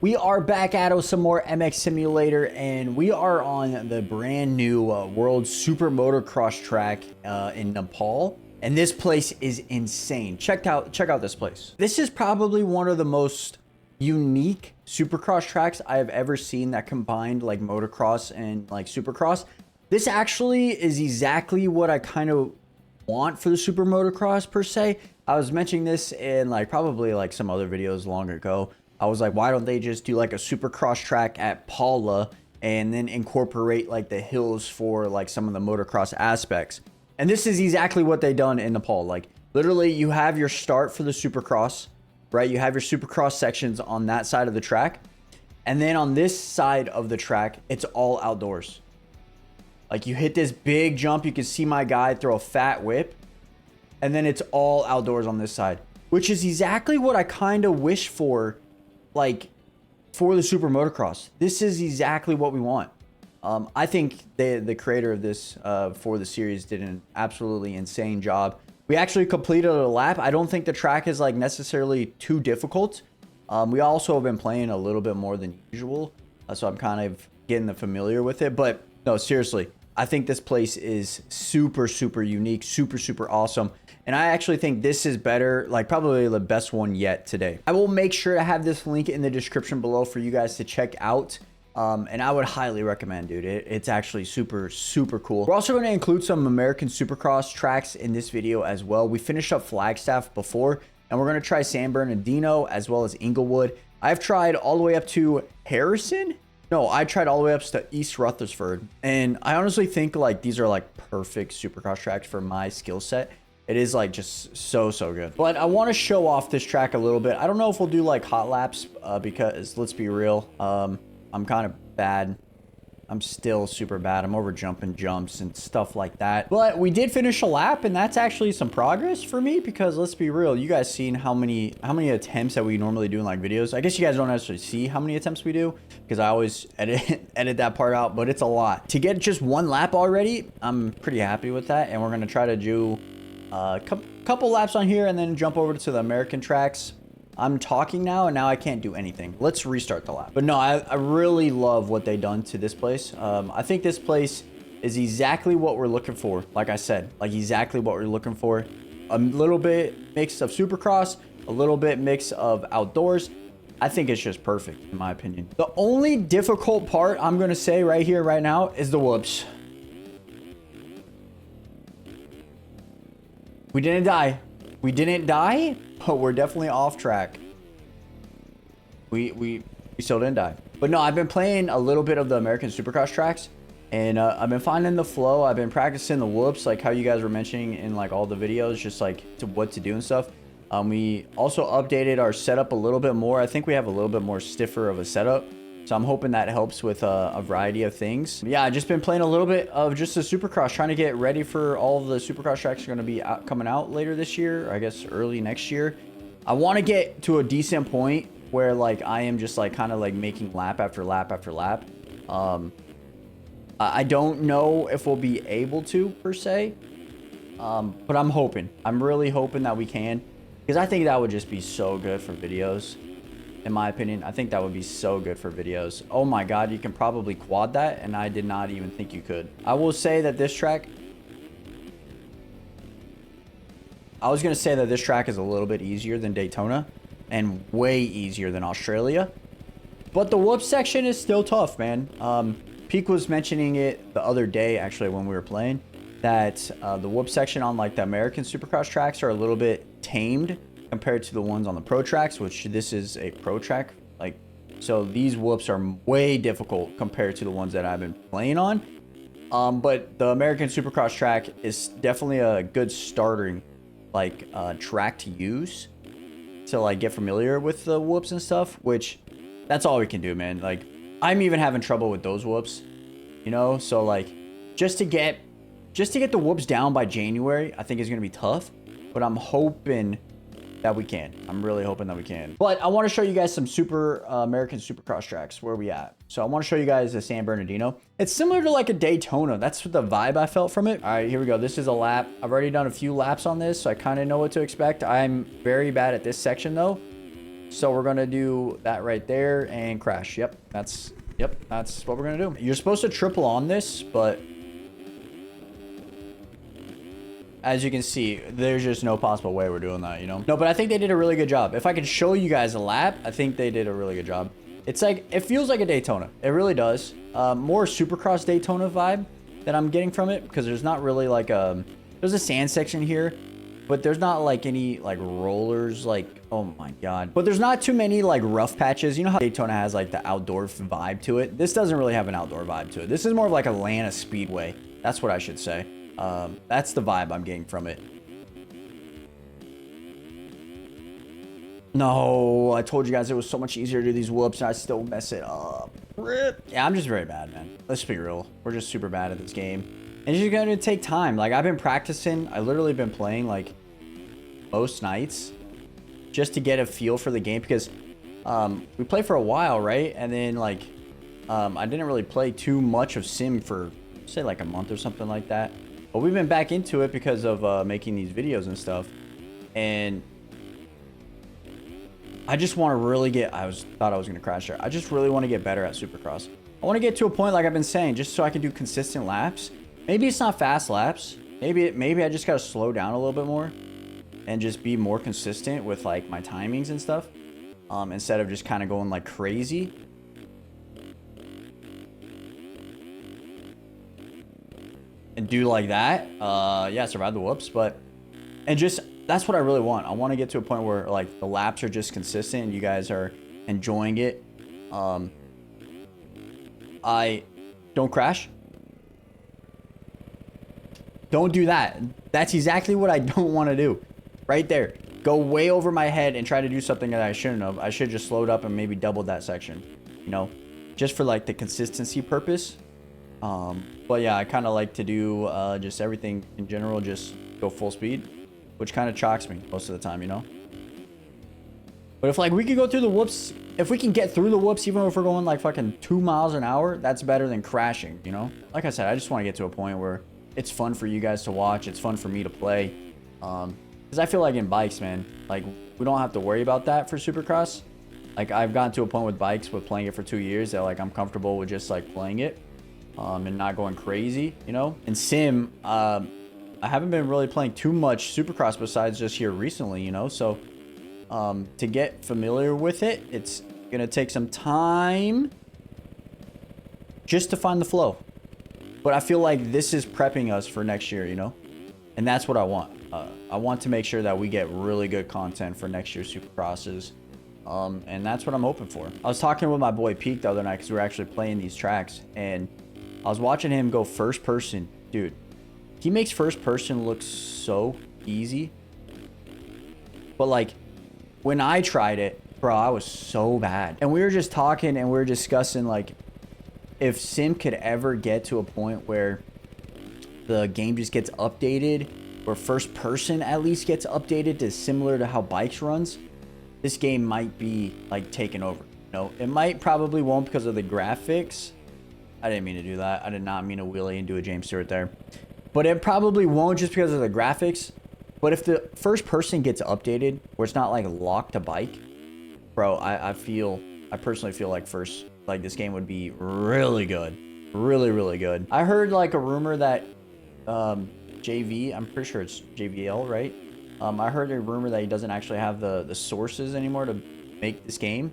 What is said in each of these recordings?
We are back at some more MX Simulator, and we are on the brand new World Super Motocross track in Nepal. And this place is insane. Check out this place. This is probably one of the most unique supercross tracks I have ever seen that combined like motocross and like supercross. This actually is exactly what I kind of want for the super motocross per se. I was mentioning this in like probably like some other videos long ago. I was like, why don't they just do like a supercross track at Paula and then incorporate like the hills for like some of the motocross aspects? And this is exactly what they done in Nepal. Like literally you have your start for the supercross, right? You have your supercross sections on that side of the track. And then on this side of the track, it's all outdoors. Like you hit this big jump, you can see my guy throw a fat whip, and then it's all outdoors on this side, which is exactly what I kind of wish for, like for the super motocross. This is exactly what we want. I think the creator of this for the series did an absolutely insane job. We actually completed a lap. I don't think the track is like necessarily too difficult. We also have been playing a little bit more than usual, so I'm kind of getting familiar with it. But no, seriously, I think this place is super unique, super awesome. And I actually think this is better, like probably the best one yet today. I will make sure to have this link in the description below for you guys to check out. And I would highly recommend, dude. It's actually super cool. We're also going to include some American Supercross tracks in this video as well. We finished up Flagstaff before, and we're going to try San Bernardino as well as Inglewood. I've tried all the way up to Harrison. No, I tried all the way up to East Rutherford. And I honestly think like these are like perfect Supercross tracks for my skill set. It is like just so good. But I want to show off this track a little bit. I don't know if we'll do like hot laps because let's be real. I'm kind of bad. I'm still super bad. I'm over jumping jumps and stuff like that. But we did finish a lap, and that's actually some progress for me because let's be real. You guys seen how many attempts that we normally do in like videos? I guess you guys don't necessarily see how many attempts we do because I always edit that part out, but it's a lot. To get just one lap already, I'm pretty happy with that. And we're going to try to do a couple laps on here and then jump over to the American tracks. I'm talking now, and now I can't do anything. Let's restart the lap. But no, I really love what they done to this place. I think this place is exactly what we're looking for. Like I said, like exactly what we're looking for. A little bit mix of supercross, a little bit mix of outdoors. I think it's just perfect, in my opinion. The only difficult part I'm going to say right here, right now, is the whoops. We didn't die. We didn't die, but we're definitely off track. We still didn't die. But no, I've been playing a little bit of the American Supercross tracks, and I've been finding the flow. I've been practicing the whoops, like how you guys were mentioning in like all the videos, just like what to do and stuff. We also updated our setup a little bit more. I think we have a little bit more stiffer of a setup. So I'm hoping that helps with a variety of things. Yeah, I've just been playing a little bit of just the Supercross, trying to get ready for all of the Supercross tracks are going to be coming out later this year, I guess early next year. I want to get to a decent point where like I am just like kind of like making lap after lap after lap. I don't know if we'll be able to per se, but I'm hoping. I'm really hoping that we can, because I think that would just be so good for videos. In my opinion, I think that would be so good for videos. Oh my God, you can probably quad that, and I did not even think you could. I will say that this track, I was going to say that this track is a little bit easier than Daytona and way easier than Australia. But the whoop section is still tough, man. Peak was mentioning it the other day, actually, when we were playing, that the whoop section on like the American Supercross tracks are a little bit tamed compared to the ones on the pro tracks, which this is a pro track. Like, so these whoops are way difficult compared to the ones that I've been playing on. But the American Supercross track is definitely a good starting like track to use to like get familiar with the whoops and stuff, which that's all we can do, man. Like I'm even having trouble with those whoops, you know? So like just to get the whoops down by January, I think is going to be tough, but I'm hoping that we can. I'm really hoping that we can. But I want to show you guys some American Supercross tracks. Where we at? So I want to show you guys the San Bernardino. It's similar to like a Daytona. That's the vibe I felt from it. All right, here we go. This is a lap. I've already done a few laps on this, so I kind of know what to expect. I'm very bad at this section though. So we're gonna do that right there and crash. Yep, that's what we're gonna do. You're supposed to triple on this, but as you can see, there's just no possible way we're doing that, you know? No, but I think they did a really good job. If I could show you guys a lap, I think they did a really good job. It's like, it feels like a Daytona. It really does. More Supercross Daytona vibe that I'm getting from it, because there's not really like there's a sand section here, but there's not like any like rollers, like, oh my God. But there's not too many like rough patches. You know how Daytona has like the outdoor vibe to it? This doesn't really have an outdoor vibe to it. This is more of like Atlanta Speedway. That's what I should say. That's the vibe I'm getting from it. No, I told you guys it was so much easier to do these whoops and I still mess it up. Rip. Yeah, I'm just very bad, man. Let's be real. We're just super bad at this game. And it's just gonna take time. Like, I've been practicing. I literally been playing like most nights just to get a feel for the game, because we played for a while, right? And then like I didn't really play too much of sim for say like a month or something like that. But we've been back into it because of making these videos and stuff. And I just want to really get, thought I was going to crash there. I just really want to get better at Supercross. I want to get to a point, like I've been saying, just so I can do consistent laps. Maybe it's not fast laps. Maybe I just got to slow down a little bit more and just be more consistent with like my timings and stuff. Instead of just kind of going like crazy. And do like that. Yeah, survive the whoops, and just, that's what I really want. I want to get to a point where like the laps are just consistent and you guys are enjoying it. I don't crash. Don't do that. That's exactly what I don't want to do. Right there. Go way over my head and try to do something that I shouldn't have. I should just slowed up and maybe doubled that section, you know, just for like the consistency purpose. But yeah, I kind of like to do just everything in general, just go full speed, which kind of chocks me most of the time, you know. But if like we could go through the whoops, if we can get through the whoops, even if we're going like fucking 2 miles an hour, that's better than crashing, you know. Like I said, I just want to get to a point where it's fun for you guys to watch. It's fun for me to play. Because I feel like in bikes, man, like we don't have to worry about that for Supercross. Like I've gotten to a point with bikes, with playing it for 2 years, that like I'm comfortable with just like playing it. And not going crazy, you know. In sim, I haven't been really playing too much Supercross besides just here recently, you know. So to get familiar with it, it's gonna take some time just to find the flow. But I feel like this is prepping us for next year, you know. And that's what I want. I want to make sure that we get really good content for next year's Supercrosses. And that's what I'm hoping for. I was talking with my boy Peak the other night because we were actually playing these tracks, and I was watching him go first person. Dude, he makes first person look so easy. But like, when I tried it, bro, I was so bad. And we were just talking and we were discussing like, if sim could ever get to a point where the game just gets updated, or first person at least gets updated to similar to how bikes runs, this game might be like taken over. No, it might, probably won't, because of the graphics. I didn't mean to do that. I did not mean to wheelie and do a James Stewart there. But it probably won't just because of the graphics. But if the first person gets updated, where it's not like locked to bike, bro, I personally feel like this game would be really good. Really, really good. I heard like a rumor that JV, I'm pretty sure it's JVL, right? I heard a rumor that he doesn't actually have the sources anymore to make this game.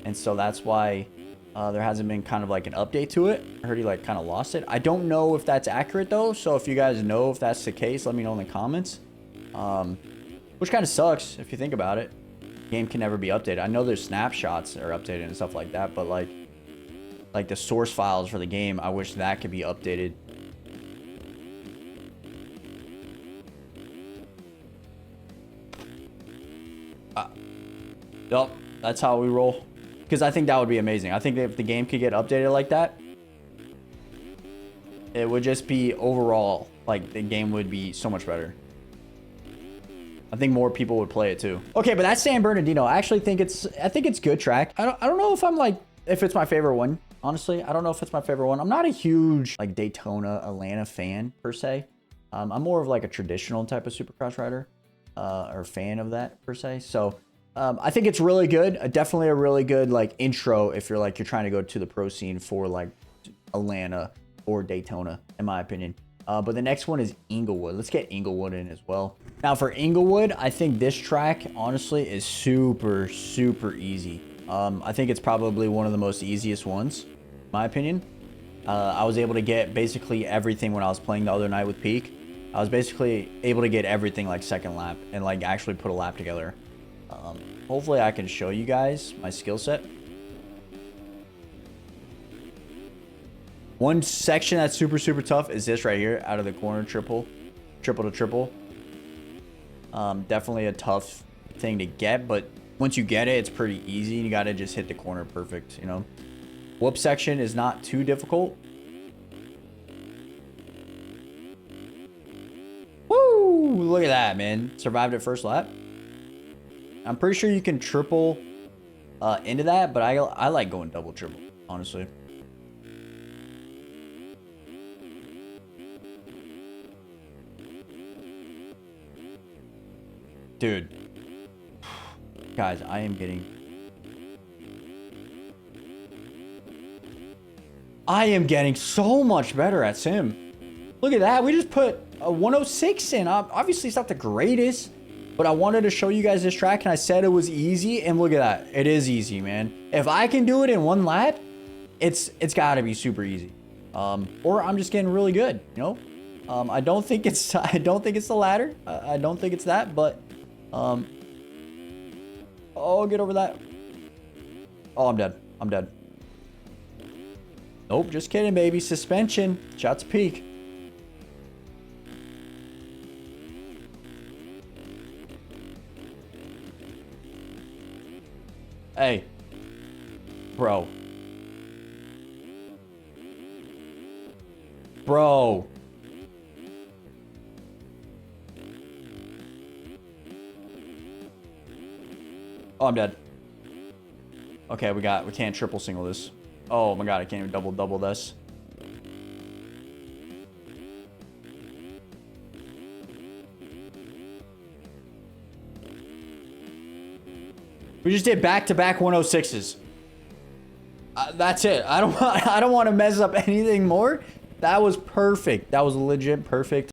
And so that's why there hasn't been kind of like an update to it. I heard he like kind of lost it. I don't know if that's accurate though. So if you guys know if that's the case, let me know in the comments. Which kind of sucks if you think about it. The game can never be updated. I know there's snapshots that are updated and stuff like that, but like the source files for the game, I wish that could be updated. Yup, that's how we roll. Because I think that would be amazing. I think that if the game could get updated like that, it would just be overall, like the game would be so much better. I think more people would play it too. Okay, but that's San Bernardino. I actually think it's good track. I don't know if it's my favorite one. Honestly, I don't know if it's my favorite one. I'm not a huge like Daytona, Atlanta fan per se. I'm more of like a traditional type of Supercross rider, or fan of that per se. So I think it's really good. Definitely a really good like intro if you're trying to go to the pro scene for like Atlanta or Daytona, in my opinion. But the next one is Inglewood. Let's get Inglewood in as well. Now for Inglewood, I think this track honestly is super, super easy. I think it's probably one of the most easiest ones, in my opinion. I was able to get basically everything when I was playing the other night with Peak. I was basically able to get everything like second lap and like actually put a lap together. Hopefully I can show you guys my skill set. One section that's super, super tough is this right here, out of the corner, triple to triple. Definitely a tough thing to get, but once you get it, it's pretty easy. You got to just hit the corner perfect, you know. Whoop section is not too difficult. Woo! Look at that, man. Survived at first lap. I'm pretty sure you can triple into that, but I like going double triple, honestly. Dude. Guys, I am getting so much better at sim. Look at that. We just put a 106 in. Obviously, it's not the greatest, but I wanted to show you guys this track, and I said it was easy, and look at that. It is easy, man. If I can do it in one lap, it's got to be super easy. Or I'm just getting really good, you know? I don't think it's the latter. I don't think it's that, but oh, get over that. Oh, I'm dead. I'm dead. Nope, just kidding, baby. Suspension. Shots Peak. Hey. Bro. Bro. Oh, I'm dead. Okay, we can't triple single this. Oh my god, I can't even double this. We just did back-to-back 106s. That's it. I don't want to mess up anything more. That was perfect. That was legit perfect.